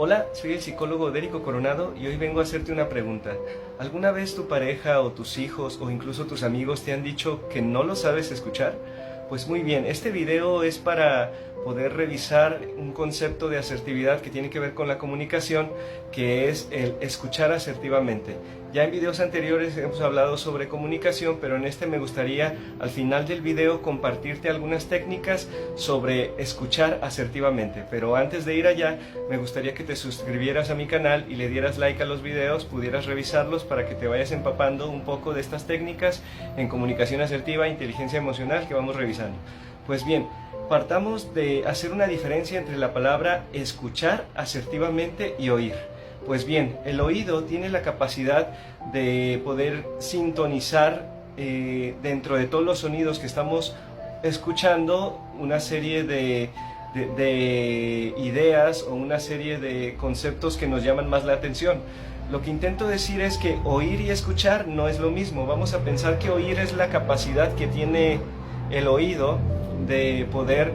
Hola, soy el psicólogo Dérico Coronado y hoy vengo a hacerte una pregunta. ¿Alguna vez tu pareja o tus hijos o incluso tus amigos te han dicho que no lo sabes escuchar? Pues muy bien, este video es para poder revisar un concepto de asertividad que tiene que ver con la comunicación, que es el escuchar asertivamente. Ya en videos anteriores hemos hablado sobre comunicación, pero en este me gustaría al final del video compartirte algunas técnicas sobre escuchar asertivamente. Pero antes de ir allá, me gustaría que te suscribieras a mi canal y le dieras like a los videos, pudieras revisarlos para que te vayas empapando un poco de estas técnicas en comunicación asertiva e inteligencia emocional que vamos revisando. Pues bien, partamos de hacer una diferencia entre la palabra escuchar asertivamente y oír. Pues bien, el oído tiene la capacidad de poder sintonizar dentro de todos los sonidos que estamos escuchando una serie de ideas o una serie de conceptos que nos llaman más la atención. Lo que intento decir es que oír y escuchar no es lo mismo. Vamos a pensar que oír es la capacidad que tiene el oído de poder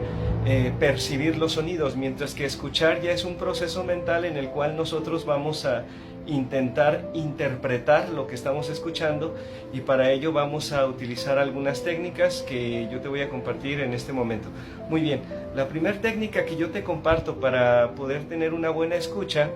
percibir los sonidos, mientras que escuchar ya es un proceso mental en el cual nosotros vamos a intentar interpretar lo que estamos escuchando, y para ello vamos a utilizar algunas técnicas que yo te voy a compartir en este momento. Muy bien, la primera técnica que yo te comparto para poder tener una buena escucha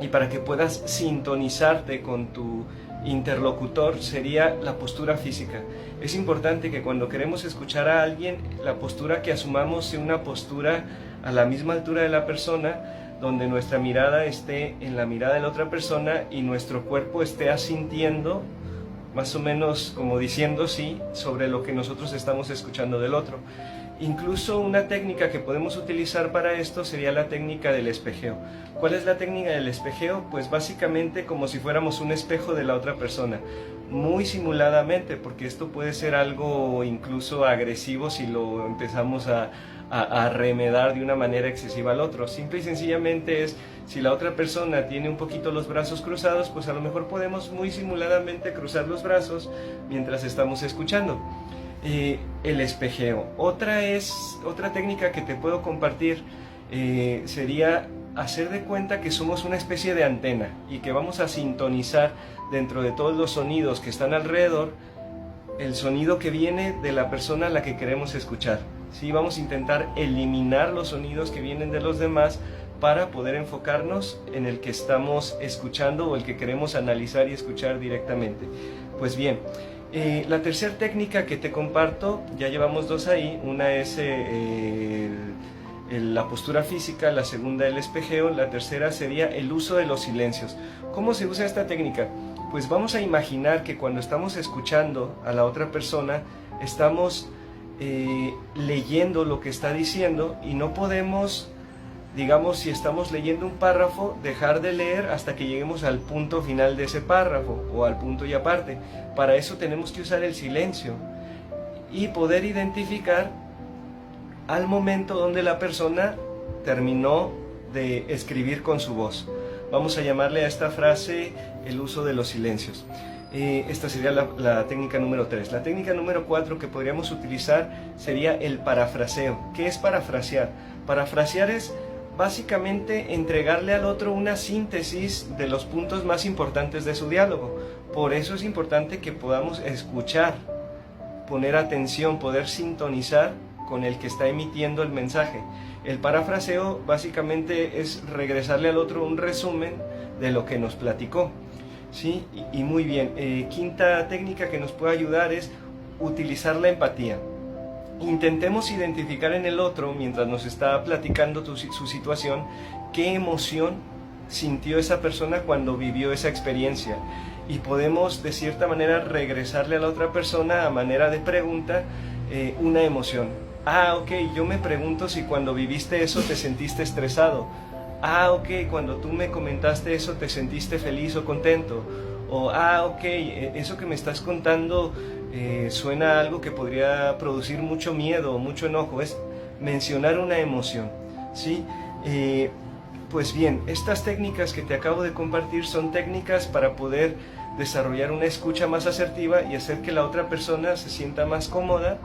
y para que puedas sintonizarte con tu interlocutor sería la postura física. Es importante que cuando queremos escuchar a alguien, la postura que asumamos sea una postura a la misma altura de la persona, donde nuestra mirada esté en la mirada de la otra persona y nuestro cuerpo esté asintiendo, más o menos como diciendo sí, sobre lo que nosotros estamos escuchando del otro. Incluso una técnica que podemos utilizar para esto sería la técnica del espejeo. ¿Cuál es la técnica del espejeo? Pues básicamente como si fuéramos un espejo de la otra persona, muy simuladamente, porque esto puede ser algo incluso agresivo si lo empezamos a remedar de una manera excesiva al otro. Simple y sencillamente es, si la otra persona tiene un poquito los brazos cruzados, pues a lo mejor podemos muy simuladamente cruzar los brazos mientras estamos escuchando. El espejeo. Otra técnica que te puedo compartir sería hacer de cuenta que somos una especie de antena y que vamos a sintonizar dentro de todos los sonidos que están alrededor el sonido que viene de la persona a la que queremos escuchar. ¿Sí? Vamos a intentar eliminar los sonidos que vienen de los demás para poder enfocarnos en el que estamos escuchando o el que queremos analizar y escuchar directamente. Pues bien, la tercera técnica que te comparto, ya llevamos dos ahí, una es la postura física, la segunda el espejeo, la tercera sería el uso de los silencios. ¿Cómo se usa esta técnica? Pues vamos a imaginar que cuando estamos escuchando a la otra persona, estamos leyendo lo que está diciendo y no podemos, digamos, si estamos leyendo un párrafo, dejar de leer hasta que lleguemos al punto final de ese párrafo o al punto y aparte. Para eso tenemos que usar el silencio y poder identificar al momento donde la persona terminó de escribir con su voz. Vamos a llamarle a esta frase el uso de los silencios. Esta sería la técnica número 3. La técnica número 4 que podríamos utilizar sería el parafraseo. ¿Qué es parafrasear? Parafrasear es básicamente entregarle al otro una síntesis de los puntos más importantes de su diálogo. Por eso es importante que podamos escuchar, poner atención, poder sintonizar con el que está emitiendo el mensaje. El parafraseo básicamente es regresarle al otro un resumen de lo que nos platicó. ¿Sí? Y muy bien, quinta técnica que nos puede ayudar es utilizar la empatía. Intentemos identificar en el otro, mientras nos está platicando su situación, qué emoción sintió esa persona cuando vivió esa experiencia, y podemos de cierta manera regresarle a la otra persona a manera de pregunta una emoción. Ok, yo me pregunto si cuando viviste eso te sentiste estresado. Ok, cuando tú me comentaste eso te sentiste feliz o contento. O ok, eso que me estás contando suena a algo que podría producir mucho miedo o mucho enojo. Es mencionar una emoción, ¿sí? Pues bien, estas técnicas que te acabo de compartir son técnicas para poder desarrollar una escucha más asertiva y hacer que la otra persona se sienta más cómoda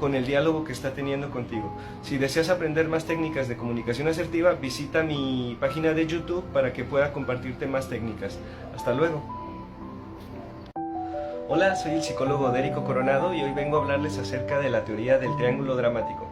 con el diálogo que está teniendo contigo. Si deseas aprender más técnicas de comunicación asertiva, visita mi página de YouTube para que pueda compartirte más técnicas. Hasta luego. Hola, soy el psicólogo Dérico Coronado y hoy vengo a hablarles acerca de la teoría del triángulo dramático.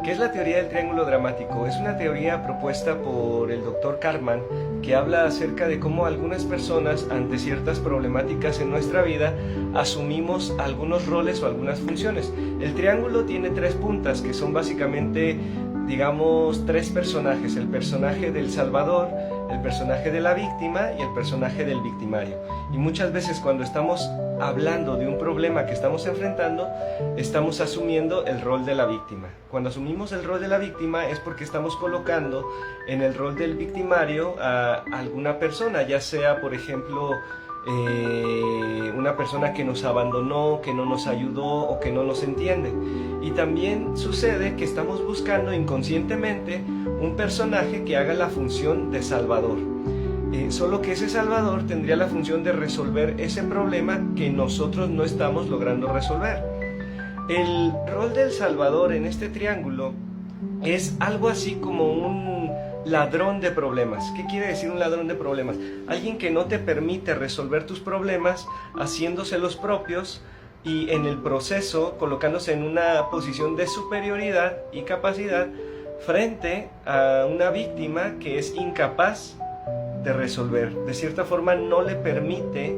¿Qué es la teoría del triángulo dramático? Es una teoría propuesta por el Dr. Cartman que habla acerca de cómo algunas personas ante ciertas problemáticas en nuestra vida asumimos algunos roles o algunas funciones. El triángulo tiene 3 puntas que son básicamente, digamos, 3 personajes: el personaje del salvador, el personaje de la víctima y el personaje del victimario. Y muchas veces cuando estamos hablando de un problema que estamos enfrentando, estamos asumiendo el rol de la víctima. Cuando asumimos el rol de la víctima es porque estamos colocando en el rol del victimario a alguna persona, ya sea, por ejemplo, una persona que nos abandonó, que no nos ayudó o que no nos entiende. Y también sucede que estamos buscando inconscientemente un personaje que haga la función de salvador. Solo que ese salvador tendría la función de resolver ese problema que nosotros no estamos logrando resolver. El rol del salvador en este triángulo es algo así como un ladrón de problemas. ¿Qué quiere decir un ladrón de problemas? Alguien que no te permite resolver tus problemas haciéndose los propios y en el proceso colocándose en una posición de superioridad y capacidad frente a una víctima que es incapaz de resolver. De cierta forma no le permite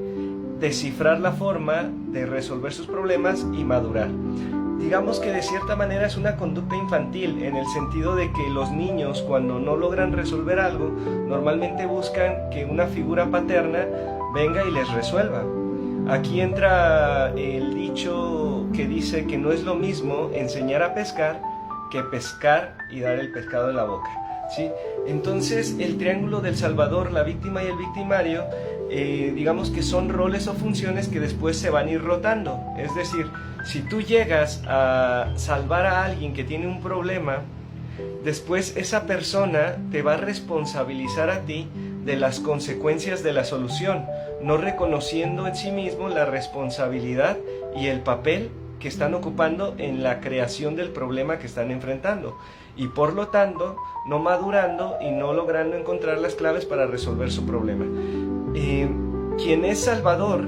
descifrar la forma de resolver sus problemas y madurar. Digamos que de cierta manera es una conducta infantil, en el sentido de que los niños, cuando no logran resolver algo, normalmente buscan que una figura paterna venga y les resuelva. Aquí entra el dicho que dice que no es lo mismo enseñar a pescar que pescar y dar el pescado en la boca, ¿sí? Entonces el triángulo del salvador, la víctima y el victimario, digamos que son roles o funciones que después se van a ir rotando. Es decir, si tú llegas a salvar a alguien que tiene un problema, después esa persona te va a responsabilizar a ti de las consecuencias de la solución, no reconociendo en sí mismo la responsabilidad y el papel que están ocupando en la creación del problema que están enfrentando, y por lo tanto no madurando y no logrando encontrar las claves para resolver su problema. Quien es salvador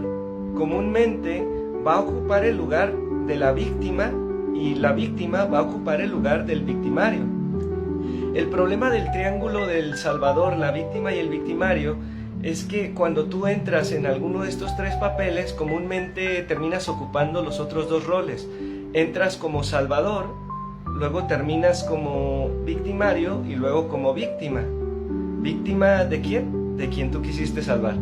comúnmente va a ocupar el lugar de la víctima y la víctima va a ocupar el lugar del victimario. El problema del triángulo del salvador, la víctima y el victimario es que cuando tú entras en alguno de estos 3 papeles, comúnmente terminas ocupando los otros 2 roles. Entras como salvador, luego terminas como victimario y luego como víctima. ¿Víctima de quién? De quien tú quisiste salvar.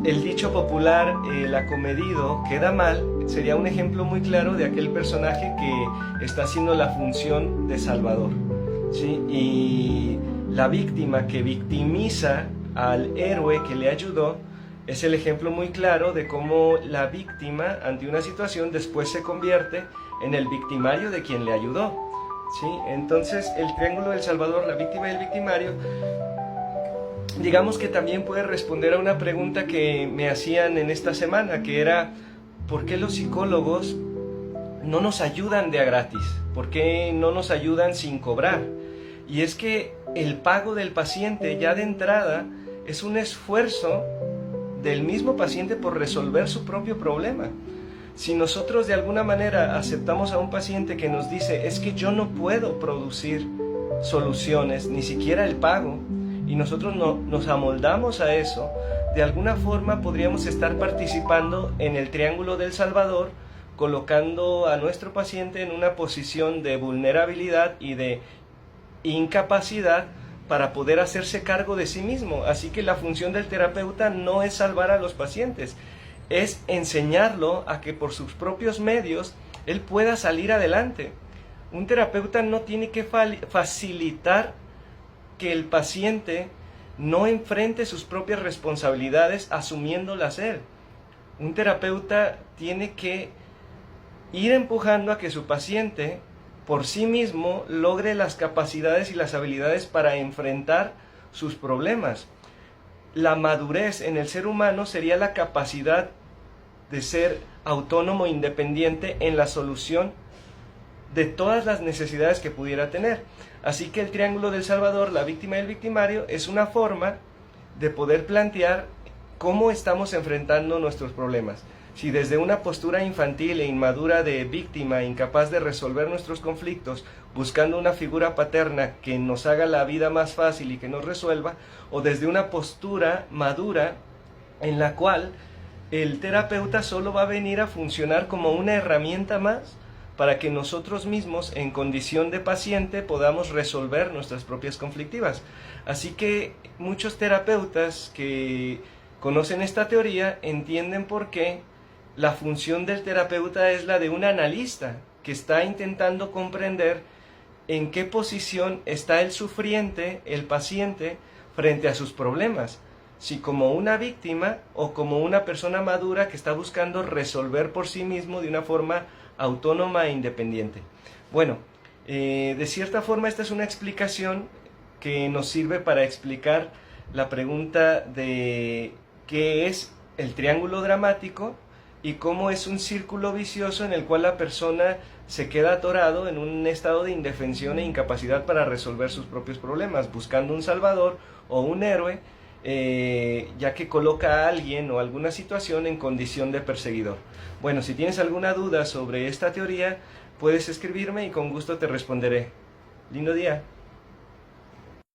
El dicho popular, el acomedido queda mal, sería un ejemplo muy claro de aquel personaje que está haciendo la función de salvador, ¿sí? Y la víctima que victimiza al héroe que le ayudó es el ejemplo muy claro de cómo la víctima ante una situación después se convierte en el victimario de quien le ayudó, ¿sí? Entonces el triángulo del salvador, la víctima y el victimario, digamos que también puede responder a una pregunta que me hacían en esta semana, que era: ¿por qué los psicólogos no nos ayudan de a gratis? ¿Por qué no nos ayudan sin cobrar? Y es que el pago del paciente ya de entrada es un esfuerzo del mismo paciente por resolver su propio problema. Si nosotros de alguna manera aceptamos a un paciente que nos dice: es que yo no puedo producir soluciones, ni siquiera el pago, y nosotros nos amoldamos a eso, de alguna forma podríamos estar participando en el triángulo del salvador, colocando a nuestro paciente en una posición de vulnerabilidad y de incapacidad para poder hacerse cargo de sí mismo. Así que la función del terapeuta no es salvar a los pacientes, es enseñarlo a que por sus propios medios él pueda salir adelante. Un terapeuta no tiene que facilitar que el paciente no enfrente sus propias responsabilidades asumiéndolas él. Un terapeuta tiene que ir empujando a que su paciente por sí mismo logre las capacidades y las habilidades para enfrentar sus problemas. La madurez en el ser humano sería la capacidad de ser autónomo e independiente en la solución de todas las necesidades que pudiera tener. Así que el triángulo del Salvador, la víctima y el victimario es una forma de poder plantear cómo estamos enfrentando nuestros problemas. Si desde una postura infantil e inmadura de víctima, incapaz de resolver nuestros conflictos, buscando una figura paterna que nos haga la vida más fácil y que nos resuelva, o desde una postura madura en la cual el terapeuta solo va a venir a funcionar como una herramienta más para que nosotros mismos, en condición de paciente, podamos resolver nuestras propias conflictivas. Así que muchos terapeutas que conocen esta teoría entienden por qué la función del terapeuta es la de un analista que está intentando comprender en qué posición está el sufriente, el paciente, frente a sus problemas. Si como una víctima o como una persona madura que está buscando resolver por sí mismo de una forma autónoma e independiente. Bueno, de cierta forma esta es una explicación que nos sirve para explicar la pregunta de qué es el triángulo dramático y cómo es un círculo vicioso en el cual la persona se queda atorado en un estado de indefensión e incapacidad para resolver sus propios problemas, buscando un salvador o un héroe, ya que coloca a alguien o alguna situación en condición de perseguidor. Bueno, si tienes alguna duda sobre esta teoría, puedes escribirme y con gusto te responderé. Lindo día.